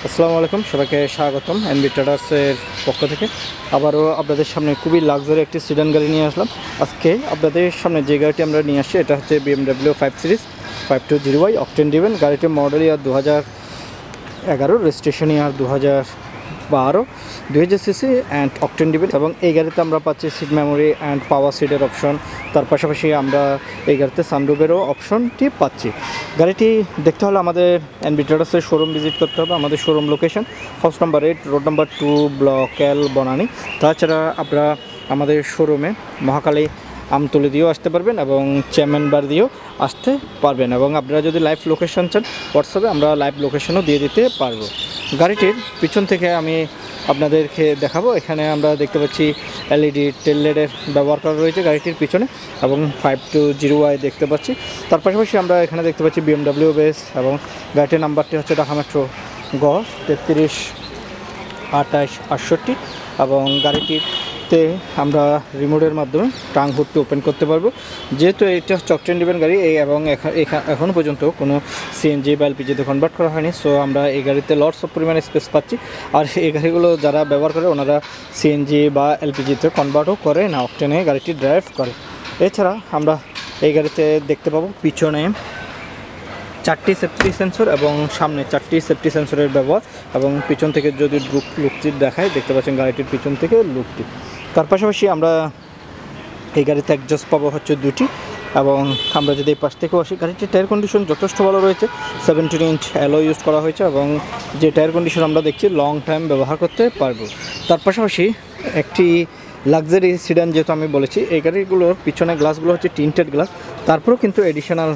আসসালামু আলাইকুম, সবাইকে স্বাগতম এনবি ট্রেডার্সের পক্ষ থেকে। আবারও আপনাদের সামনে খুবই লাক্সারি একটি সিডান গাড়ি নিয়ে আসলাম। আজকে আপনাদের সামনে যে গাড়িটি আমরা নিয়ে আসছি এটা হচ্ছে BMW 5 series 520i octane driven. গাড়িটির model year 2011, registration year 2012, 2000 CC and octane driven. এবং এই গাড়িতে আমরা পাচ্ছি সিট মেমোরি অ্যান্ড পাওয়ার সিটের অপশন। তার পাশাপাশি আমরা এই গাড়িতে সানরুফেরও অপশনটি পাচ্ছি। গাড়িটি দেখতে হলে আমাদের এনবি ট্রেডার্সের শোরুম ভিজিট করতে হবে। আমাদের showroom location house number 8, road number 2, block L, Banani. তাছাড়া আপনারা আমাদের শোরুমে মহাকালী আমতলি দিয়েও আসতে পারবেন এবং চেয়ারম্যান বার দিয়েও আসতে পারবেন। এবং আপনারা যদি লাইভ লোকেশন চান হোয়াটসঅ্যাপে আমরা লাইভ লোকেশনও দিয়ে দিতে পারবো। গাড়িটির পিছন থেকে আমি আপনাদেরকে দেখাবো। এখানে আমরা দেখতে পাচ্ছি LED টেল লাইটের ব্যবহার করা রয়েছে গাড়িটির পিছনে এবং 520i দেখতে পাচ্ছি। তার পাশাপাশি আমরা এখানে দেখতে পাচ্ছি BMW বেস এবং গাড়িটির নাম্বারটি হচ্ছে ঢাকা মেট্রো গ 332868 এবং গাড়িটিতে আমরা রিমোটের মাধ্যমে ট্রাঙ্ক হুডটি ওপেন করতে পারবো। যেহেতু এটা হচ্ছে অকটেন ড্রিভেন গাড়ি এবং এখনও পর্যন্ত কোনো CNG বা LPGতে কনভার্ট করা হয়নি, সো আমরা এই গাড়িতে লটস অফ পরিমাণে স্পেস পাচ্ছি। আর এই গাড়িগুলো যারা ব্যবহার করে ওনারা CNG বা LPGতে কনভার্টও করে না, অকটেনে গাড়িটি ড্রাইভ করে। এছাড়া আমরা এই গাড়িতে দেখতে পাবো পিছনে 4টি সেফটি সেন্সর এবং সামনে 4টি সেফটি সেন্সরের ব্যবহার। এবং পিছন থেকে যদি লুকটি দেখায় দেখতে পাচ্ছেন গাড়িটির পিছন থেকে লুকটি। তার পাশাপাশি আমরা এই গাড়িতে অ্যাডজাস্ট পাবো হচ্ছে 2টি। এবং আমরা যদি এই পাশ থেকেও আসি, গাড়িটির টায়ার কন্ডিশন যথেষ্ট ভালো রয়েছে। 17 ইঞ্চ অ্যালো ইউজ করা হয়েছে এবং যে টায়ার কন্ডিশন আমরা দেখছি লং টাইম ব্যবহার করতে পারবো। তার পাশাপাশি একটি লাক্সারি সিডান, যেহেতু আমি বলেছি এই গাড়িগুলোর পিছনে গ্লাসগুলো হচ্ছে টিন্টেড গ্লাস, তারপরেও কিন্তু এডিশনাল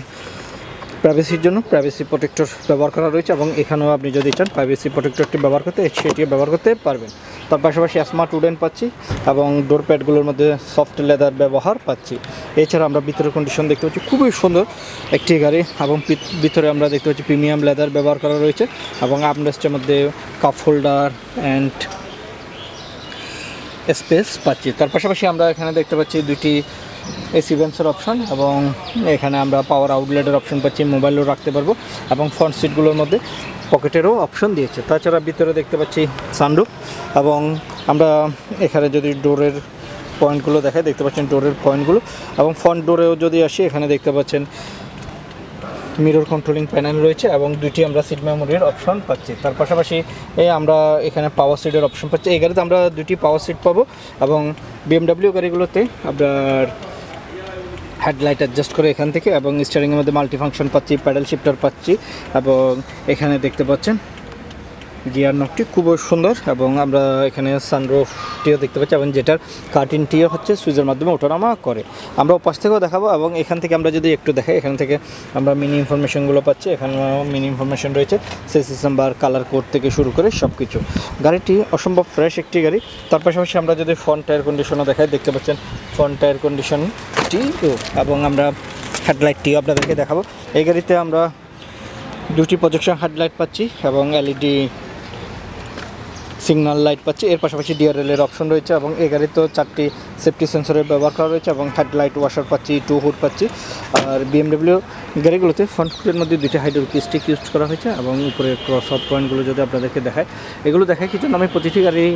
প্রাইভেসির জন্য প্রাইভেসি প্রোটেক্টর ব্যবহার করা রয়েছে এবং এখানেও আপনি যদি চান প্রাইভেসি প্রোটেক্টরটি ব্যবহার করতে সেটিও ব্যবহার করতে পারবেন। তার পাশাপাশি স্মার্ট উডেন পাচ্ছি এবং ডোর প্যাডগুলোর মধ্যে সফট লেদার ব্যবহার পাচ্ছি। এছাড়া আমরা ভিতরের কন্ডিশন দেখতে পাচ্ছি খুবই সুন্দর একটি গাড়ি এবং ভিতরে আমরা দেখতে পাচ্ছি প্রিমিয়াম লেদার ব্যবহার করা রয়েছে এবং আর্মরেস্টের মধ্যে কাপ হোল্ডার অ্যান্ড স্পেস পাচ্ছি। তার পাশাপাশি আমরা এখানে দেখতে পাচ্ছি 2টি AC ভেন্টসের অপশন এবং এখানে আমরা পাওয়ার আউটলেটের অপশন পাচ্ছি, মোবাইলও রাখতে পারবো এবং ফ্রন্ট সিটগুলোর মধ্যে পকেটেরও অপশন দিয়েছে। তাছাড়া ভিতরে দেখতে পাচ্ছি সানরুফ এবং আমরা এখানে যদি ডোরের পয়েন্টগুলো দেখাই দেখতে পাচ্ছেন ডোরের পয়েন্টগুলো এবং ফ্রন্ট ডোরেও যদি আসি এখানে দেখতে পাচ্ছেন মিরর কন্ট্রোলিং প্যানেল রয়েছে এবং 2টি আমরা সিট মেমোরির অপশন পাচ্ছি। তার পাশাপাশি আমরা এখানে পাওয়ার সিটের অপশন পাচ্ছি। এই গাড়িতে আমরা 2টি পাওয়ার সিট পাবো এবং BMW গাড়িগুলোতে আপনার হেডলাইট অ্যাডজাস্ট করে এখান থেকে এবং স্টিয়ারিংয়ের মধ্যে মাল্টিফাংশন পাচ্ছি, প্যাডেল শিফটার পাচ্ছি এবং এখানে দেখতে পাচ্ছেন গিয়ার নকটি খুবই সুন্দর এবং আমরা এখানে সানরুফটিও দেখতে পাচ্ছি এবং যেটার কার্টিনটিও হচ্ছে সুইচের মাধ্যমে ওঠানামা করে। আমরা পাশ থেকেও দেখাবো এবং এখান থেকে আমরা যদি একটু দেখাই এখান থেকে আমরা মিনি ইনফরমেশনগুলো পাচ্ছি। এখানেও মিনি ইনফরমেশন রয়েছে, সেসিস নাম্বার, কালার কোড থেকে শুরু করে সব কিছু। গাড়িটি অসম্ভব ফ্রেশ একটি গাড়ি। তার পাশাপাশি আমরা যদি ফ্রন্ট টায়ার কন্ডিশনও দেখাই দেখতে পাচ্ছেন ফ্রন্ট টায়ার কন্ডিশনটি এবং আমরা হেডলাইটটিও আপনাদেরকে দেখাবো। এই গাড়িতে আমরা 2টি প্রজেকশন হেডলাইট পাচ্ছি এবং LED সিগন্যাল লাইট পাচ্ছি। এর পাশাপাশি DRL এর অপশন রয়েছে এবং এই গাড়িতেও 4টি সেফটি সেন্সরের ব্যবহার করা রয়েছে এবং হেডলাইট ওয়াশার পাচ্ছি, 2 হুড পাচ্ছি। আর BMW গাড়িগুলোতে ফ্রন্ট হুডের মধ্যে 2টি হাইড্রোলিক স্টিক ইউজ করা হয়েছে এবং উপরে ক্রস আপ পয়েন্টগুলো যদি আপনাদেরকে দেখায় এগুলো দেখায় কিছু আমি প্রতিটি গাড়ির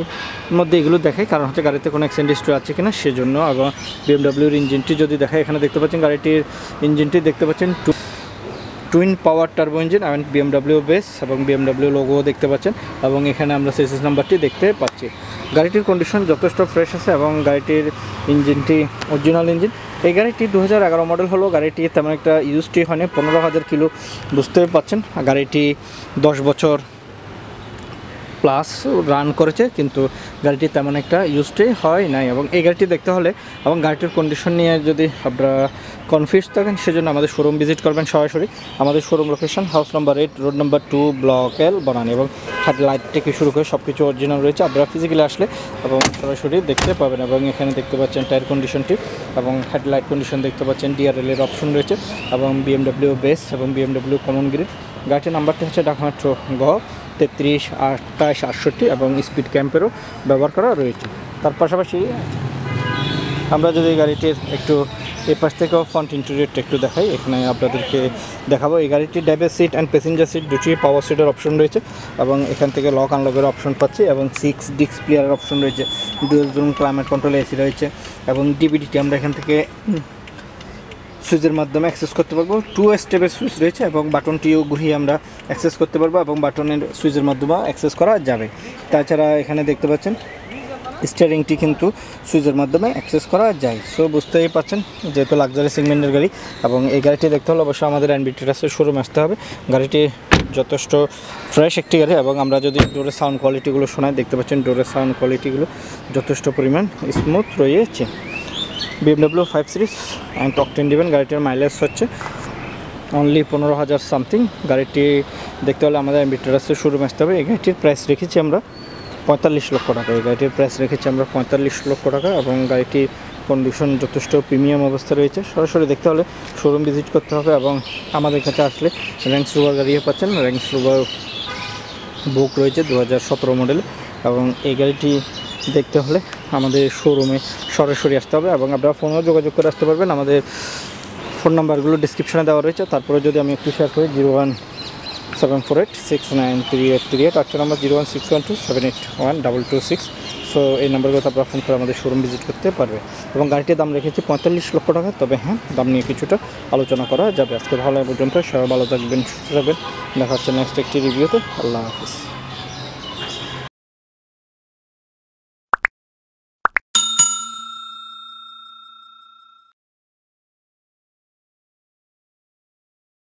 মধ্যে এগুলো দেখাই, কারণ হচ্ছে গাড়িতে কোনো অ্যাক্সিডেন্ট হিস্ট্রি আছে কিনা সেজন্য। এবং BMWর ইঞ্জিনটি যদি দেখায় এখানে দেখতে পাচ্ছেন গাড়িটির ইঞ্জিনটি দেখতে পাচ্ছেন টুইন পাওয়ার টার্বো ইঞ্জিন এবং BMW বেস এবং BMW লোগো দেখতে পাচ্ছেন এবং এখানে আমরা সেসিস নাম্বারটি দেখতে পাচ্ছি। গাড়িটির কন্ডিশন যথেষ্ট ফ্রেশ আছে এবং গাড়িটির ইঞ্জিনটি অরিজিনাল ইঞ্জিন। এই গাড়িটি 2011 মডেল হলো, গাড়িটি তেমন একটা ইউজটি হয়নি, 15,000 কিলো বুঝতে পাচ্ছেন। গাড়িটি 10 বছর প্লাস রান করেছে কিন্তু গাড়িটি তেমন একটা ইউজটি হয় নাই। এবং এই গাড়িটি দেখতে হলে এবং গাড়িটির কন্ডিশন নিয়ে যদি আপনারা কনফিউজ থাকেন সেজন্য আমাদের শোরুম ভিজিট করবেন সরাসরি। আমাদের showroom location house number 8, road number 2, block L, Banani. এবং হেডলাইট থেকে শুরু করে সব কিছু অরিজিনাল রয়েছে, আপনারা ফিজিক্যালি আসলে এবং সরাসরি দেখতে পাবেন। এবং এখানে দেখতে পাচ্ছেন টায়ার কন্ডিশনটি এবং হেডলাইট কন্ডিশন দেখতে পাচ্ছেন, DRL এর অপশন রয়েছে এবং BMW বেস এবং BMW কমন গ্রিড। গাড়িটির নাম্বারটি হচ্ছে ঢাকা মেট্রো গ 332868 এবং স্পিড ক্যাম্পেরও ব্যবহার করা রয়েছে। তার পাশাপাশি আমরা যদি গাড়িটির একটু এই পাশ থেকেও ফ্রন্ট ইন্টেরিয়রটা একটু দেখাই, এখানে আপনাদেরকে দেখাবো। এই গাড়িটির driver seat and passenger seat দুটি পাওয়ার সিটের অপশন রয়েছে এবং এখান থেকে লক আনলকের অপশন পাচ্ছি এবং 6 ডিস্ক প্লেয়ারের অপশন রয়েছে, dual zone climate control AC রয়েছে এবং ডিভিডিটি আমরা এখান থেকে সুইচের মাধ্যমে অ্যাক্সেস করতে পারবো। 2 স্টেপের সুইচ রয়েছে এবং বাটনটিও ঘুরিয়ে আমরা অ্যাক্সেস করতে পারবো এবং বাটনের সুইচের মাধ্যমে অ্যাক্সেস করা যাবে। তাছাড়া এখানে দেখতে পাচ্ছেন স্টিয়ারিংটি কিন্তু সুইচের মাধ্যমে অ্যাক্সেস করা যায়। সো বুঝতেই পারছেন যেহেতু লাক্সারি সেগমেন্টের গাড়ি এবং এই গাড়িটি দেখতে হলে অবশ্যই আমাদের এনবি ট্রেডার্সের শোরুমে আসতে হবে। গাড়িটি যথেষ্ট ফ্রেশ একটি গাড়ি এবং আমরা যদি ডোরের সাউন্ড কোয়ালিটিগুলো শোনাই, দেখতে পাচ্ছেন ডোরের সাউন্ড কোয়ালিটিগুলো যথেষ্ট পরিমাণ স্মুথ রয়েছে। BMW 5 সিরিজ অ্যান্ড অকটেন ডিভেন গাড়িটির মাইলেজ হচ্ছে অনলি 15,000 সামথিং। গাড়িটি দেখতে হলে আমাদের এনবি ট্রেডার্সের শোরুমে আসতে হবে। এই গাড়িটির প্রাইস রেখেছি আমরা 45 লক্ষ টাকা। এই গাড়িটির প্রাইস রেখেছি আমরা 45 লক্ষ টাকা এবং গাড়িটির কন্ডিশন যথেষ্ট প্রিমিয়াম অবস্থা রয়েছে। সরাসরি দেখতে হলে শোরুম ভিজিট করতে হবে এবং আমাদের কাছে আসলে রেঞ্জ রোভার গাড়িও পাচ্ছেন। রেঞ্জ রোভার বুক রয়েছে 2017 মডেলে এবং এই গাড়িটি দেখতে হলে আমাদের শোরুমে সরাসরি আসতে হবে এবং আপনারা ফোনেও যোগাযোগ করে আসতে পারবেন। আমাদের ফোন নাম্বারগুলো ডিসক্রিপশনে দেওয়া রয়েছে। তারপরে যদি আমি একটু শেয়ার করি 01748693838, আরেকটা নাম্বার 01612781226। সো এই নাম্বারগুলোতে আপনারা ফোন করে আমাদের শোরুম ভিজিট করতে পারবে এবং গাড়িটির দাম রেখেছি 45 লক্ষ টাকা। তবে হ্যাঁ, দাম নিয়ে কিছুটা আলোচনা করা যাবে। আজকে ভালো পর্যন্ত সবাই ভালো থাকবেন, সুস্থ থাকবেন। দেখা হচ্ছে নেক্সট একটি রিভিউতে। আল্লাহ হাফিজ।